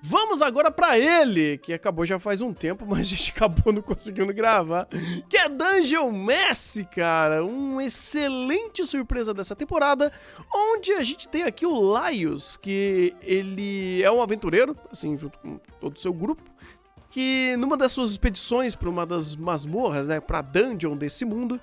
Vamos agora pra ele, que acabou já faz um tempo, mas a gente acabou não conseguindo gravar, que é Dungeon Messi, cara, uma excelente surpresa dessa temporada, onde a gente tem aqui o Laios, que ele é um aventureiro, assim, junto com todo o seu grupo, que numa das suas expedições para uma das masmorras, né, pra dungeon desse mundo,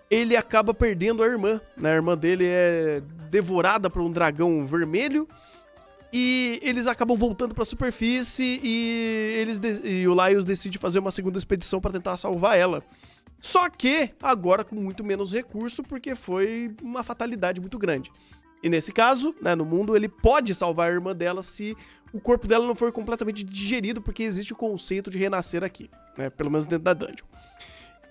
ele acaba perdendo a irmã, né, a irmã dele é devorada por um dragão vermelho, e eles acabam voltando pra superfície e o Laios decide fazer uma segunda expedição pra tentar salvar ela. Só que agora com muito menos recurso, porque foi uma fatalidade muito grande. E nesse caso, né, no mundo, ele pode salvar a irmã dela se o corpo dela não for completamente digerido, porque existe o conceito de renascer aqui, né, pelo menos dentro da dungeon.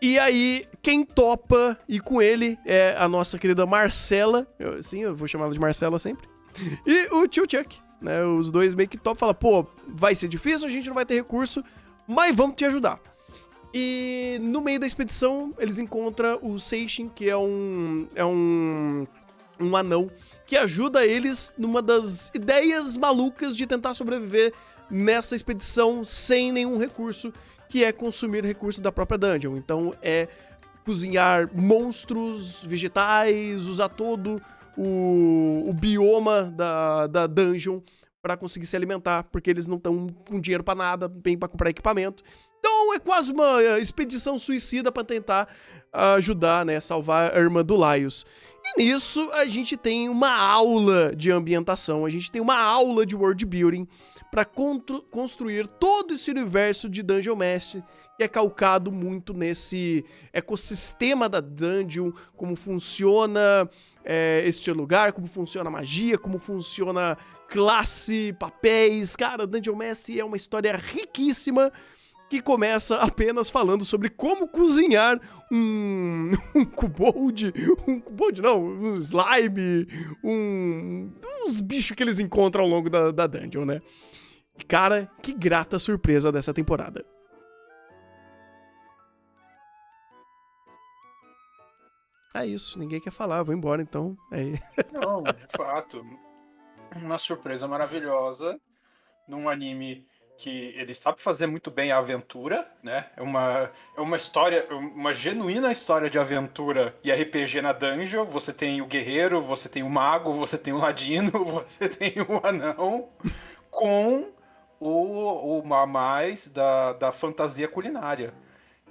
E aí, quem topa ir com ele é a nossa querida Marcela, eu vou chamá-la de Marcela sempre, e o tio Chuck. Né, os dois meio que top falam, pô, vai ser difícil, a gente não vai ter recurso, mas vamos te ajudar. E no meio da expedição, eles encontram o Seishin, que é um anão, que ajuda eles numa das ideias malucas de tentar sobreviver nessa expedição sem nenhum recurso, que é consumir recursos da própria dungeon. Então é cozinhar monstros, vegetais, usar todo o bioma da dungeon pra conseguir se alimentar, porque eles não estão com dinheiro pra nada, bem pra comprar equipamento. Então é quase uma expedição suicida pra tentar ajudar, né, salvar a irmã do Laios. E nisso a gente tem uma aula de ambientação, a gente tem uma aula de world building pra construir todo esse universo de Dungeon Messi, que é calcado muito nesse ecossistema da dungeon, como funciona este lugar, como funciona a magia, como funciona classe, papéis. Cara, Dungeon Messi é uma história riquíssima que começa apenas falando sobre como cozinhar um kobold, um slime, uns bichos que eles encontram ao longo da dungeon, né? Cara, que grata surpresa dessa temporada. É isso, ninguém quer falar, vou embora então. Não, de fato, uma surpresa maravilhosa num anime que ele sabe fazer muito bem a aventura, né? É uma história, uma genuína história de aventura e RPG na dungeon. Você tem o guerreiro, você tem o mago, você tem o ladino, você tem o anão, com o a mais da fantasia culinária.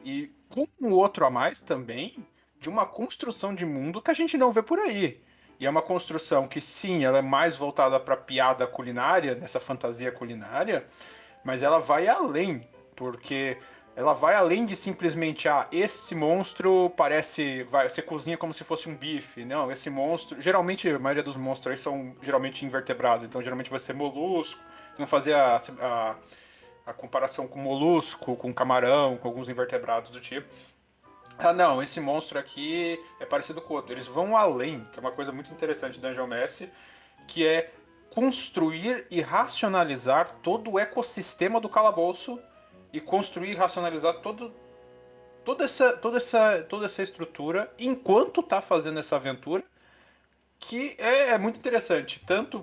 E com o outro a mais também de uma construção de mundo que a gente não vê por aí. E é uma construção que, sim, ela é mais voltada para piada culinária, nessa fantasia culinária, mas ela vai além, porque ela vai além de simplesmente, esse monstro parece, você cozinha como se fosse um bife. Não, esse monstro, geralmente a maioria dos monstros aí são geralmente invertebrados, então geralmente vai ser molusco. Vocês vão fazer a comparação com molusco, com camarão, com alguns invertebrados do tipo. Não, esse monstro aqui é parecido com o outro. Eles vão além, que é uma coisa muito interessante do Dungeon Messi, que é construir e racionalizar todo o ecossistema do calabouço e construir e racionalizar toda essa estrutura enquanto tá fazendo essa aventura, que é muito interessante, tanto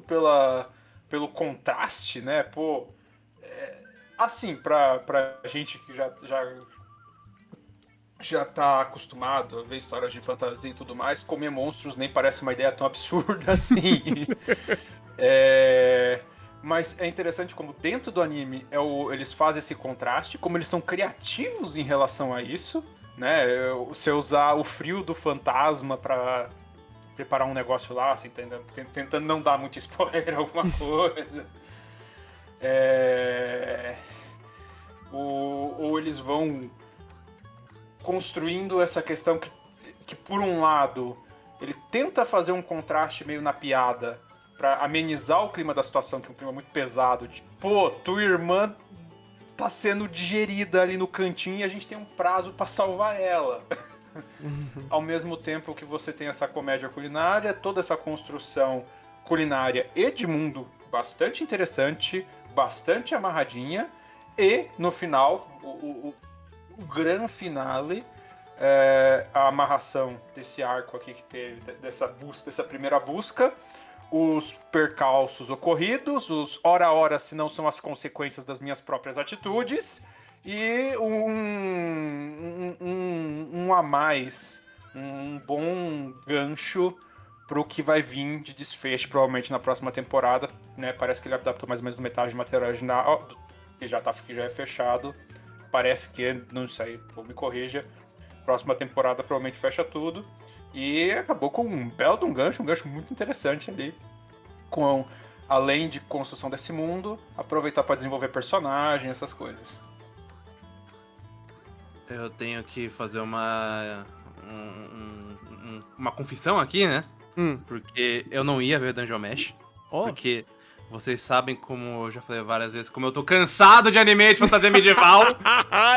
pelo contraste, né? Pô, assim, pra gente que já tá acostumado a ver histórias de fantasia e tudo mais, comer monstros nem parece uma ideia tão absurda assim. Mas é interessante como dentro do anime eles fazem esse contraste, como eles são criativos em relação a isso, né? Você usar o frio do fantasma pra preparar um negócio lá, assim, tentando não dar muito spoiler alguma coisa. Ou eles vão construindo essa questão que por um lado, ele tenta fazer um contraste meio na piada pra amenizar o clima da situação, que é um clima muito pesado, de, pô, tua irmã tá sendo digerida ali no cantinho e a gente tem um prazo pra salvar ela. Ao mesmo tempo que você tem essa comédia culinária, toda essa construção culinária e de mundo bastante interessante, bastante amarradinha, e no final, o grande finale, a amarração desse arco aqui que teve, dessa primeira busca, os percalços ocorridos, os ora a ora se não são as consequências das minhas próprias atitudes, e um a mais, um bom gancho pro que vai vir de desfecho, provavelmente na próxima temporada, né? Parece que ele adaptou mais ou menos metade do material original, que já é fechado. Parece que, não sei, me corrija. Próxima temporada provavelmente fecha tudo. E acabou com um belo de um gancho muito interessante ali. Com, além de construção desse mundo, aproveitar para desenvolver personagens, essas coisas. Eu tenho que fazer uma confissão aqui, né? Porque eu não ia ver Dungeon Mesh. Ó. Porque vocês sabem, como eu já falei várias vezes, como eu tô cansado de anime de fantasia medieval.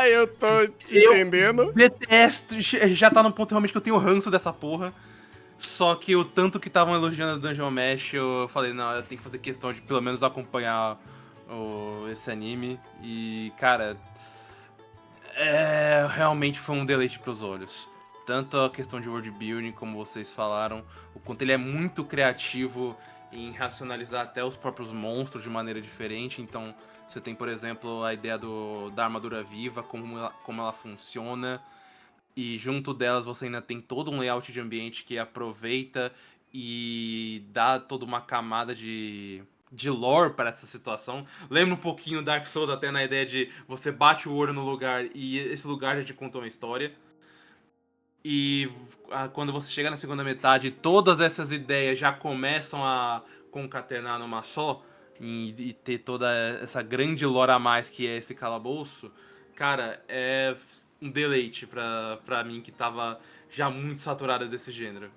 Eu tô te entendendo. Detesto, já tá no ponto realmente que eu tenho ranço dessa porra. Só que o tanto que estavam elogiando Dungeon Mesh, eu falei, não, eu tenho que fazer questão de pelo menos acompanhar esse anime. E, cara, realmente foi um deleite pros olhos. Tanto a questão de world building, como vocês falaram, o quanto ele é muito criativo em racionalizar até os próprios monstros de maneira diferente. Então, você tem, por exemplo, a ideia da armadura viva, como ela funciona. E junto delas você ainda tem todo um layout de ambiente que aproveita e dá toda uma camada de lore para essa situação. Lembra um pouquinho Dark Souls até na ideia de você bate o olho no lugar e esse lugar já te conta uma história. E quando você chega na segunda metade, todas essas ideias já começam a concatenar numa só e ter toda essa grande lore a mais que é esse calabouço. Cara, é um deleite pra mim que tava já muito saturada desse gênero.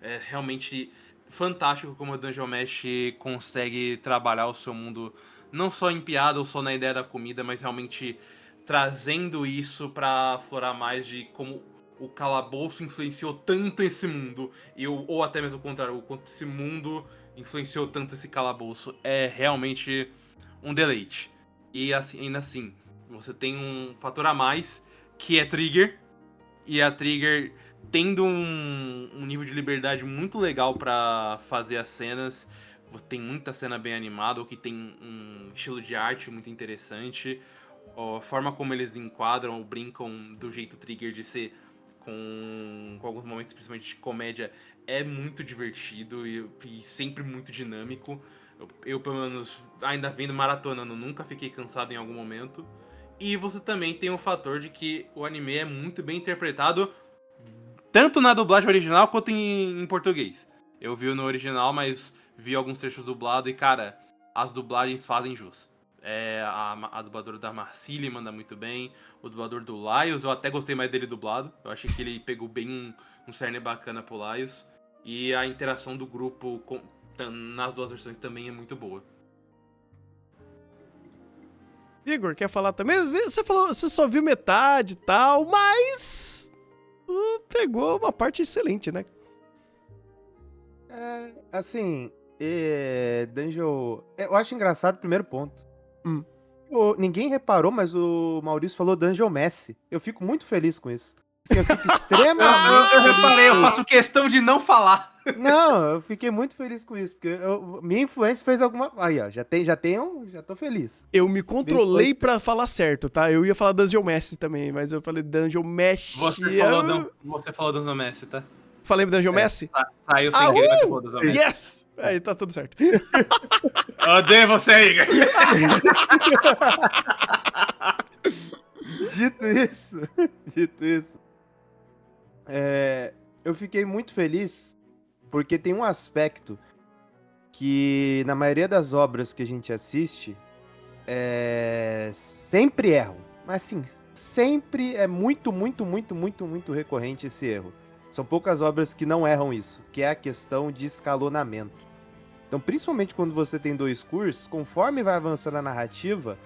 É realmente fantástico como a Dungeon Mesh consegue trabalhar o seu mundo não só em piada ou só na ideia da comida, mas realmente trazendo isso pra aflorar mais de como o calabouço influenciou tanto esse mundo, ou até mesmo o contrário, o quanto esse mundo influenciou tanto esse calabouço. É realmente um deleite. E assim, ainda assim, você tem um fator a mais, que é Trigger, e a Trigger tendo um nível de liberdade muito legal pra fazer as cenas. Tem muita cena bem animada, ou que tem um estilo de arte muito interessante. A forma como eles enquadram ou brincam do jeito Trigger de ser com alguns momentos, principalmente de comédia, é muito divertido e sempre muito dinâmico. Eu, pelo menos, ainda vendo maratonando, nunca fiquei cansado em algum momento. E você também tem o fator de que o anime é muito bem interpretado, tanto na dublagem original quanto em português. Eu vi no original, mas vi alguns trechos dublados e, cara, as dublagens fazem jus. A dubladora da Marcille manda muito bem. O dublador do Laios, eu até gostei mais dele dublado. Eu achei que ele pegou bem um cerne bacana pro Laios. E a interação do grupo nas duas versões também é muito boa. Igor, quer falar também? Você falou, você só viu metade e tal, mas pegou uma parte excelente, né? Assim, Dungeon... Eu acho engraçado o primeiro ponto. Hum. Ninguém reparou, mas o Maurício falou Dungeon Messi. Eu fico muito feliz com isso. Assim, eu fico extremamente Eu feliz reparei, eu com faço questão de não falar. Não, eu fiquei muito feliz com isso, porque minha influência fez alguma... Aí, ó, já tô feliz. Eu me controlei pra falar certo, tá? Eu ia falar Dungeon Messi também, mas eu falei Dungeon Mesh. Você falou Dungeon Messi, tá? Falei Dungeon Messi? Saiu sem querer, mas você falou Dungeon Messi. Yes! Aí tá tudo certo. Odeio você, Igor. Dito isso, eu fiquei muito feliz porque tem um aspecto que na maioria das obras que a gente assiste sempre erram, mas assim, sempre é muito recorrente esse erro. São poucas obras que não erram isso, que é a questão de escalonamento. Então, principalmente quando você tem dois cursos, conforme vai avançando a narrativa,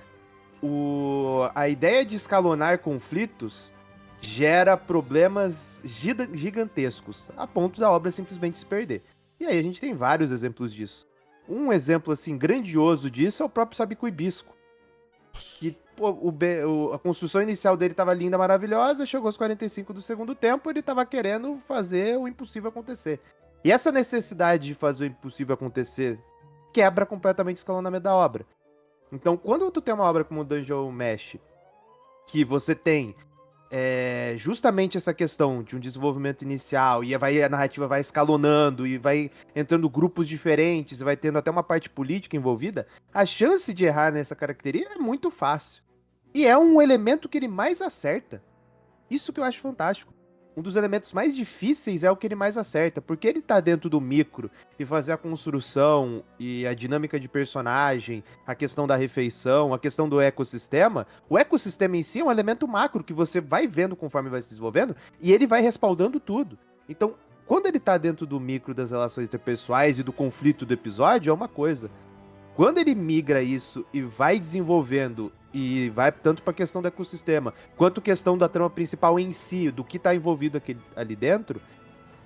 a ideia de escalonar conflitos gera problemas gigantescos, a ponto da obra simplesmente se perder. E aí a gente tem vários exemplos disso. Um exemplo, assim, grandioso disso é o próprio Sabico Hibisco. Que, a construção inicial dele estava linda, maravilhosa, chegou aos 45 do segundo tempo, ele estava querendo fazer o impossível acontecer. E essa necessidade de fazer o impossível acontecer quebra completamente o escalonamento da obra. Então, quando tu tem uma obra como Dungeon Mesh, que você tem justamente essa questão de um desenvolvimento inicial, e a narrativa vai escalonando, e vai entrando grupos diferentes, e vai tendo até uma parte política envolvida, a chance de errar nessa característica é muito fácil. E é um elemento que ele mais acerta. Isso que eu acho fantástico. Um dos elementos mais difíceis é o que ele mais acerta, porque ele tá dentro do micro e fazer a construção e a dinâmica de personagem, a questão da refeição, a questão do ecossistema. O ecossistema em si é um elemento macro que você vai vendo conforme vai se desenvolvendo e ele vai respaldando tudo. Então, quando ele tá dentro do micro das relações interpessoais e do conflito do episódio, é uma coisa. Quando ele migra isso e vai desenvolvendo e vai tanto para a questão do ecossistema, quanto questão da trama principal em si, do que está envolvido ali dentro,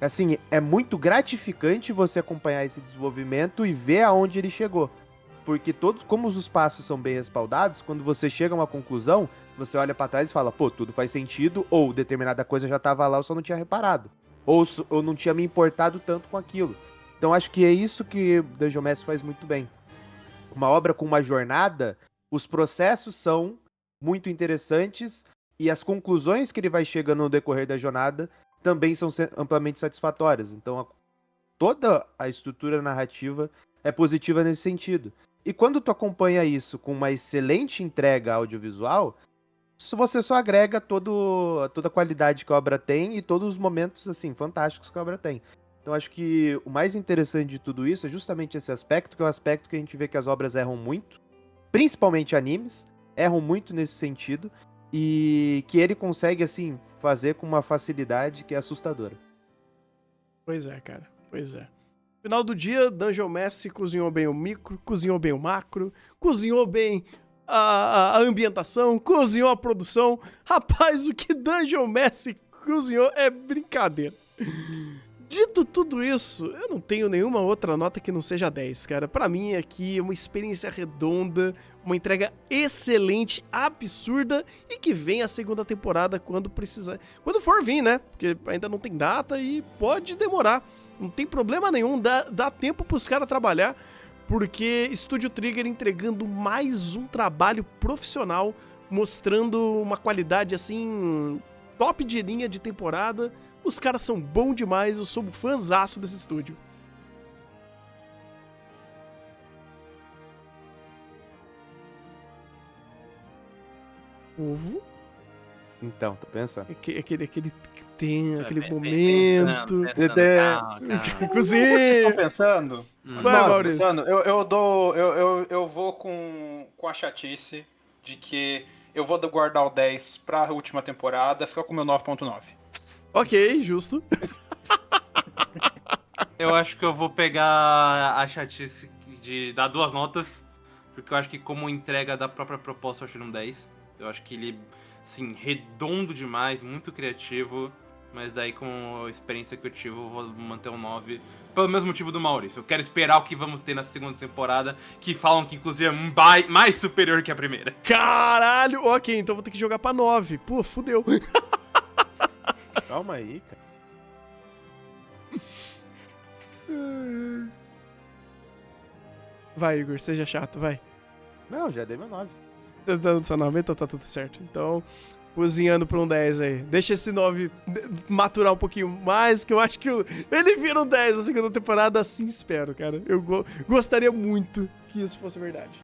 assim, é muito gratificante você acompanhar esse desenvolvimento e ver aonde ele chegou. Porque como os passos são bem respaldados, quando você chega a uma conclusão, você olha para trás e fala, pô, tudo faz sentido, ou determinada coisa já estava lá, eu só não tinha reparado. Ou não tinha me importado tanto com aquilo. Então acho que é isso que Dungeon Mesh faz muito bem. Uma obra com uma jornada, os processos são muito interessantes e as conclusões que ele vai chegando no decorrer da jornada também são amplamente satisfatórias. Então, toda a estrutura narrativa é positiva nesse sentido. E quando tu acompanha isso com uma excelente entrega audiovisual, você só agrega toda a qualidade que a obra tem e todos os momentos assim fantásticos que a obra tem. Então acho que o mais interessante de tudo isso é justamente esse aspecto, que é o aspecto que a gente vê que as obras erram muito, principalmente animes, erram muito nesse sentido, e que ele consegue, assim, fazer com uma facilidade que é assustadora. Pois é, cara, pois é. Final do dia, Dungeon Mesh cozinhou bem o micro, cozinhou bem o macro, cozinhou bem a ambientação, cozinhou a produção. Rapaz, o que Dungeon Mesh cozinhou é brincadeira. Dito tudo isso, eu não tenho nenhuma outra nota que não seja 10, cara. Pra mim, aqui é uma experiência redonda, uma entrega excelente, absurda, e que vem a segunda temporada quando precisar. Quando for vir, né? Porque ainda não tem data e pode demorar. Não tem problema nenhum, dá tempo pros caras trabalhar, porque Estúdio Trigger entregando mais um trabalho profissional, mostrando uma qualidade, assim, top de linha de temporada. Os caras são bons demais, eu sou um fãzaço desse estúdio. Ovo? Então, tô pensando. Aquele momento. Calma. Cozinha. Vocês estão pensando? Vai, Maurício. Eu vou com a chatice de que eu vou guardar o 10 pra última temporada, ficar com o meu 9.9. Ok, justo. Eu acho que eu vou pegar a chatice de dar 2 notas, porque eu acho que como entrega da própria proposta eu acho ele um 10. Eu acho que ele, assim, redondo demais, muito criativo, mas daí com a experiência que eu tive eu vou manter um 9, pelo mesmo motivo do Maurício. Eu quero esperar o que vamos ter na segunda temporada, que falam que inclusive é mais superior que a primeira. Caralho! Ok, então vou ter que jogar pra 9. Pô, fudeu. Calma aí, cara. Vai, Igor, seja chato, vai. Não, já dei meu 9. Tá dando só 9, então tá tudo certo. Então, cozinhando pra um 10 aí. Deixa esse 9 maturar um pouquinho mais, que eu acho que ele vira um 10 na segunda temporada, assim espero, cara. Eu gostaria muito que isso fosse verdade.